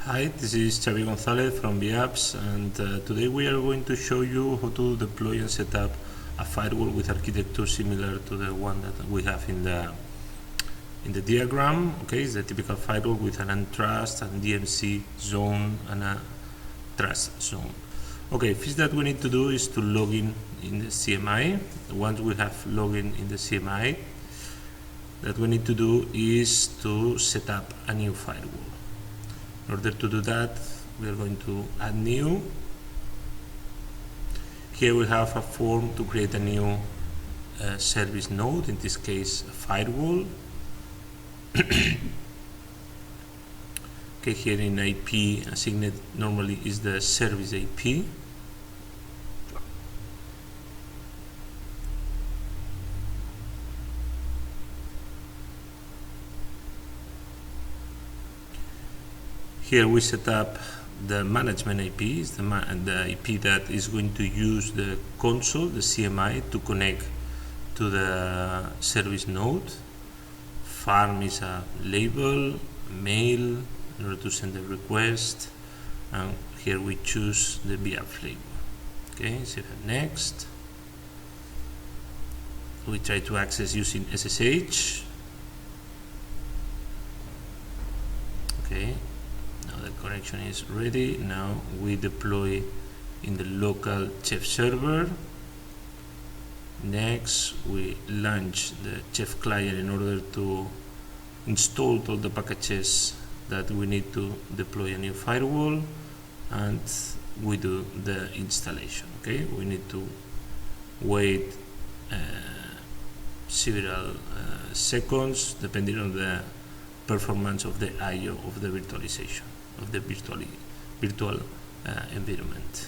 Hi, this is Xavi Gonzalez from Viapps, and today we are going to show you how to deploy and set up a firewall with architecture similar to the one that we have in the diagram. Okay, it's the typical firewall with an untrust and DMZ zone and a trust zone. Okay, first that we need to do is to log in the CMI. Once we have login in the CMI, that we need to do is to set up a new firewall. In order to do that, we are going to add new. Here we have a form to create a new service node, in this case a firewall. Okay, here in IP assigned normally is the service IP. Here we set up the management IP, the IP that is going to use the console, the CMI, to connect to the service node. Farm is a label, mail, in order to send a request, and here we choose the Viapps label. Okay, save and next. We try to access using SSH. Okay. Now the connection is ready. Now we deploy in the local Chef server. Next, we launch the Chef client in order to install all the packages that we need to deploy a new firewall, and we do the installation. Okay, we need to wait several seconds depending on the performance of the I/O of the virtualization of the virtual environment.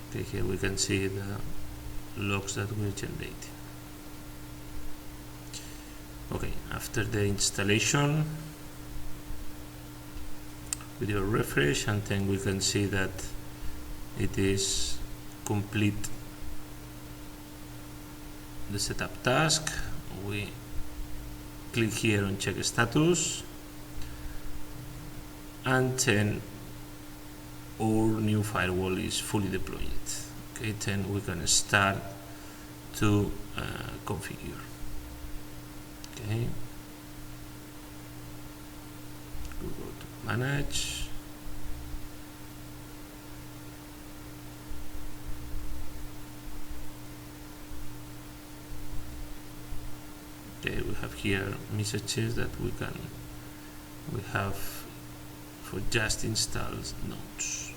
Okay, here we can see the logs that we generated. Okay, after the installation, we do a refresh, and then we can see that it is complete the setup task. We click here on check status, and then our new firewall is fully deployed. Okay, then we can start to configure. Okay, we go to manage. Okay, we have here messages that we have for just installed nodes.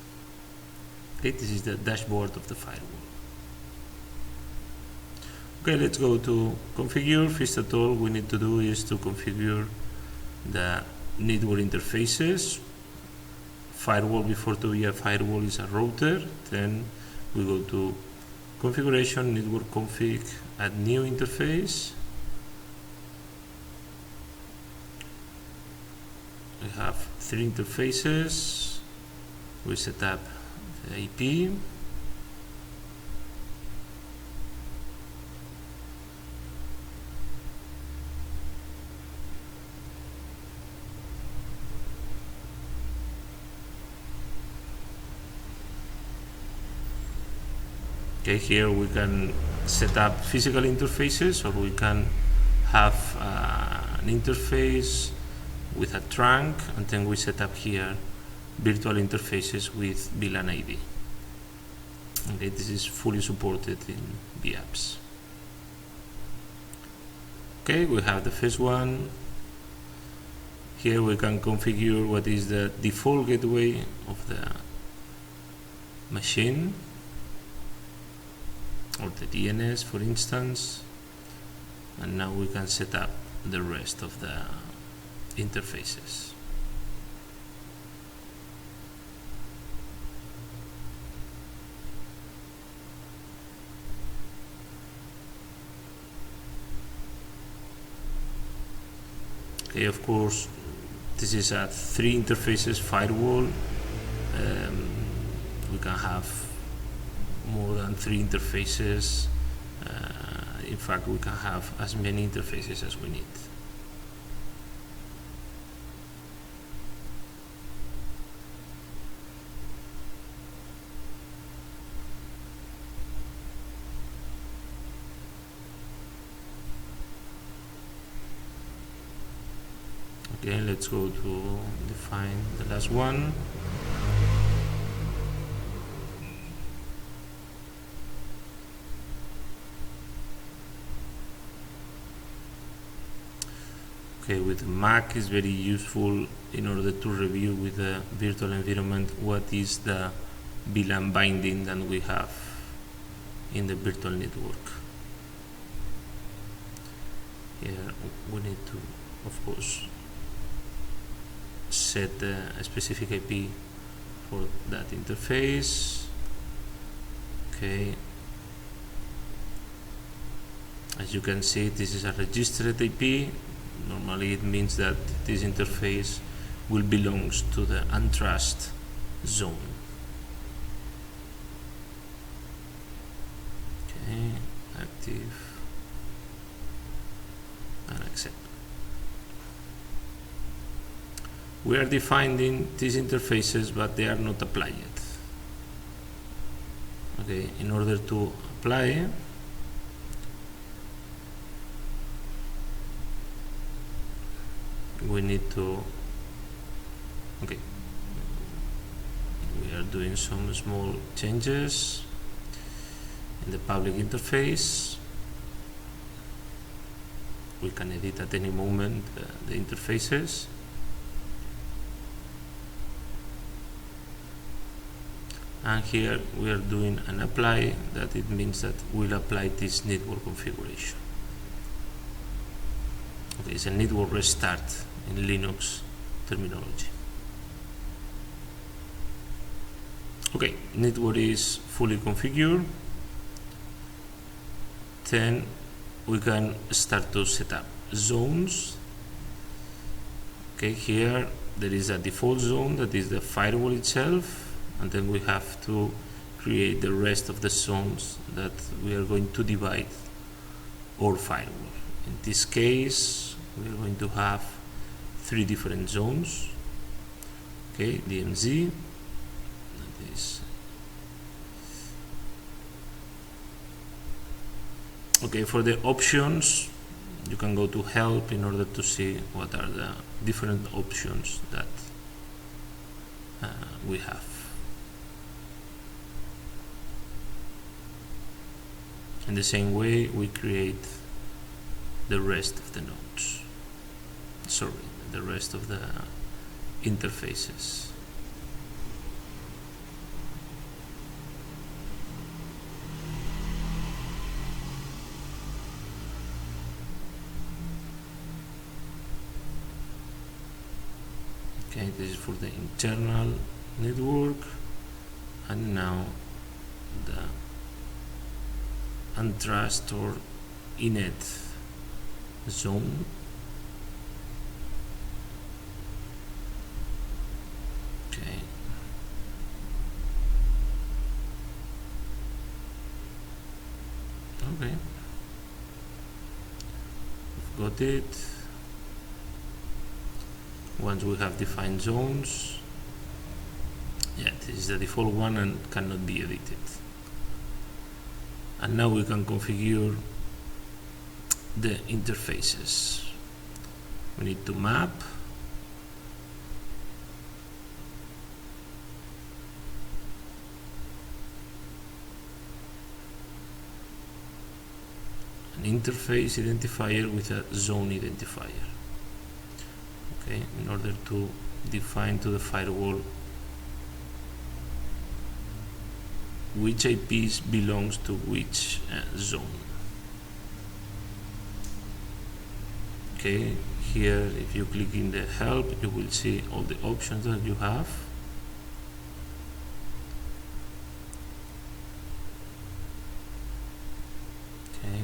Okay, this is the dashboard of the firewall. Okay, let's go to configure. First of all, we need to do is to configure the network interfaces. Firewall, before to be a firewall, is a router. Then we go to configuration, network config, add new interface. We have 3 interfaces. We set up the IP. Okay, here we can set up physical interfaces, or we can have an interface with a trunk, and then we set up here virtual interfaces with VLAN ID. Okay, this is fully supported in Viapps. Okay, we have the first one. Here we can configure what is the default gateway of the machine, or the DNS, for instance, and now we can set up the rest of the interfaces. Okay, of course, this is a 3 interfaces firewall. We can have more than 3 interfaces. In fact, we can have as many interfaces as we need. Okay, let's go to define the last one. Okay, with Mac is very useful in order to review with the virtual environment what is the VLAN binding that we have in the virtual network. Here we need to, of course, set a specific IP for that interface. Okay, as you can see, this is a registered IP. Normally it means that this interface will belongs to the untrust zone. Okay, active and accept. We are defining these interfaces, but they are not applied yet. Okay, in order to apply, we need to, okay, we are doing some small changes in the public interface. We can edit at any moment the interfaces. And here we are doing an apply, that it means that we'll apply this network configuration. Okay, it's a network restart in Linux terminology. Okay, network is fully configured. Then we can start to set up zones. Okay, here there is a default zone that is the firewall itself, and then we have to create the rest of the zones that we are going to divide our firewall. In this case, we are going to have 3 different zones. Okay, DMZ, that is. Okay, for the options, you can go to help in order to see what are the different options that we have. In the same way, we create the rest of the nodes. Sorry, the rest of the interfaces. Okay, this is for the internal network, and now the untrust or inet zone. Okay. Okay. We've got it. Once we have defined zones, yeah, this is the default one and cannot be edited. And now we can configure the interfaces. We need to map. An interface identifier with a zone identifier. Okay, in order to define to the firewall which IPs belongs to which zone. Okay, here if you click in the help, you will see all the options that you have. Okay.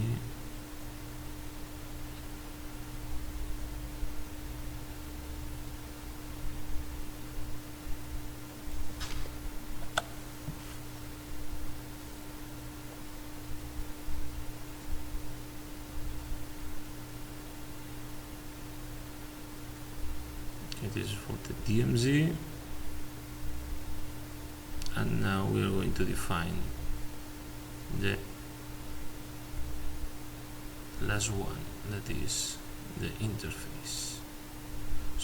This is for the DMZ, and now we are going to define the last one, that is the interface.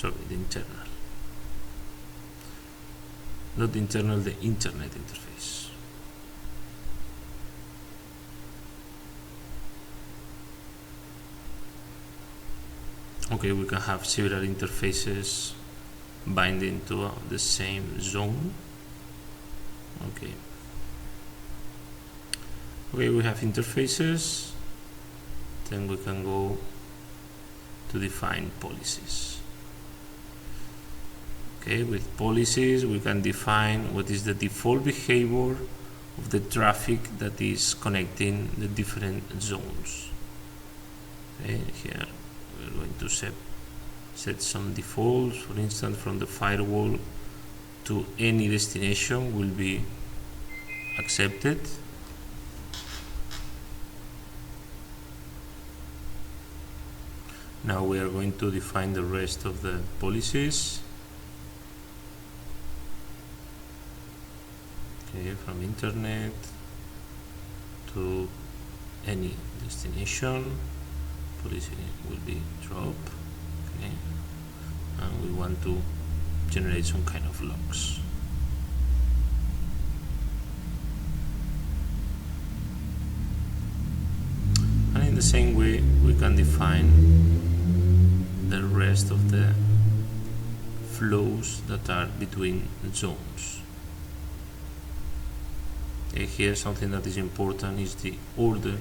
sorry, the internal, not the internal, the internet interface. Okay, we can have several interfaces binding to the same zone. Okay, we have interfaces, then we can go to define policies. Okay, with policies we can define what is the default behavior of the traffic that is connecting the different zones. Okay, here we're going to set some defaults. For instance, from the firewall to any destination will be accepted. Now we are going to define the rest of the policies. Okay, from internet to any destination, policy will be drop. Okay, and we want to generate some kind of logs. And in the same way, we can define the rest of the flows that are between zones. Okay, here something that is important is the order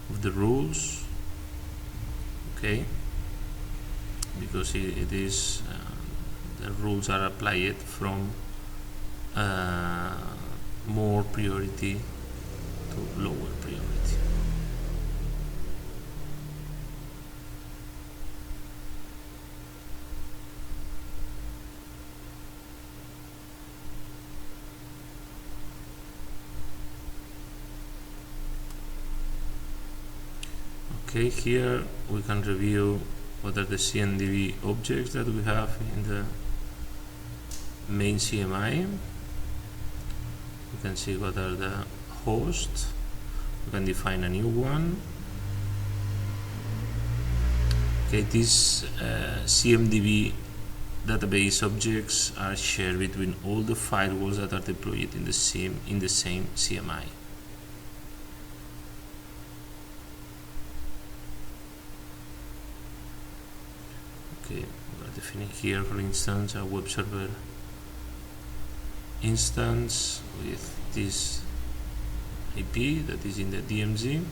of the rules. Okay, because it is the rules are applied from more priority to lower priority. Okay, here we can review what are the CMDB objects that we have in the main CMI. We can see what are the hosts. We can define a new one. Okay, these CMDB database objects are shared between all the firewalls that are deployed in the same CMI. Okay, we are defining here, for instance, a web server instance with this IP that is in the DMZ.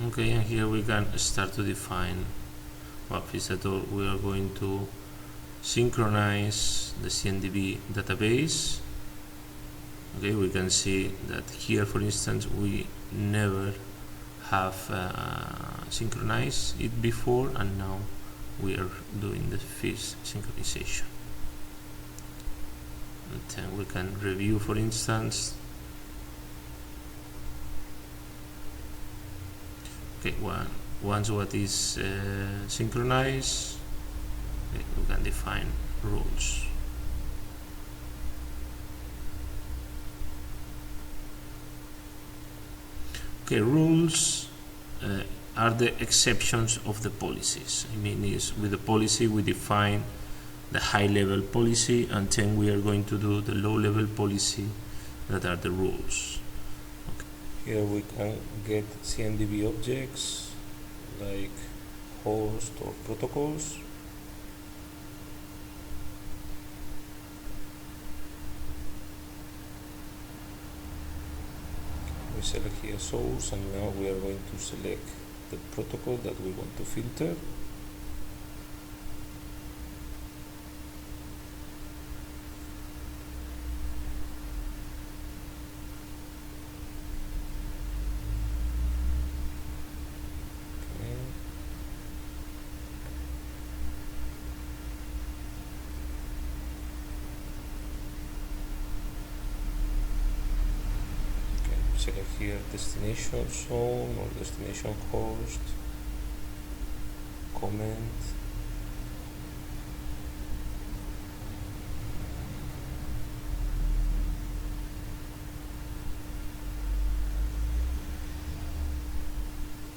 Okay, and here we can start to define, well, first of all, we are going to synchronize the CMDB database. Okay, we can see that here, for instance, we never have synchronized it before, and now we are doing the first synchronization. And then we can review, for instance. Okay, once what is synchronized, okay, we can define rules. Okay, rules are the exceptions of the policies. I mean, is with the policy we define the high-level policy, and then we are going to do the low-level policy that are the rules. Okay. Here we can get CMDB objects like host or protocols. We select here source, and now we are going to select the protocol that we want to filter. Select here destination zone or destination host, comment,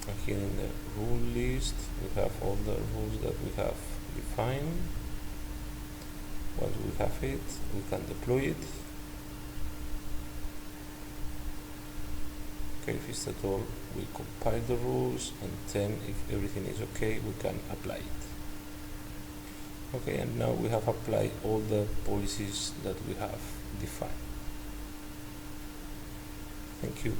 and here in the rule list we have all the rules that we have defined. Once we have it, we can deploy it. Okay, first of all, we compile the rules, and then if everything is okay, we can apply it. Okay, and now we have applied all the policies that we have defined. Thank you.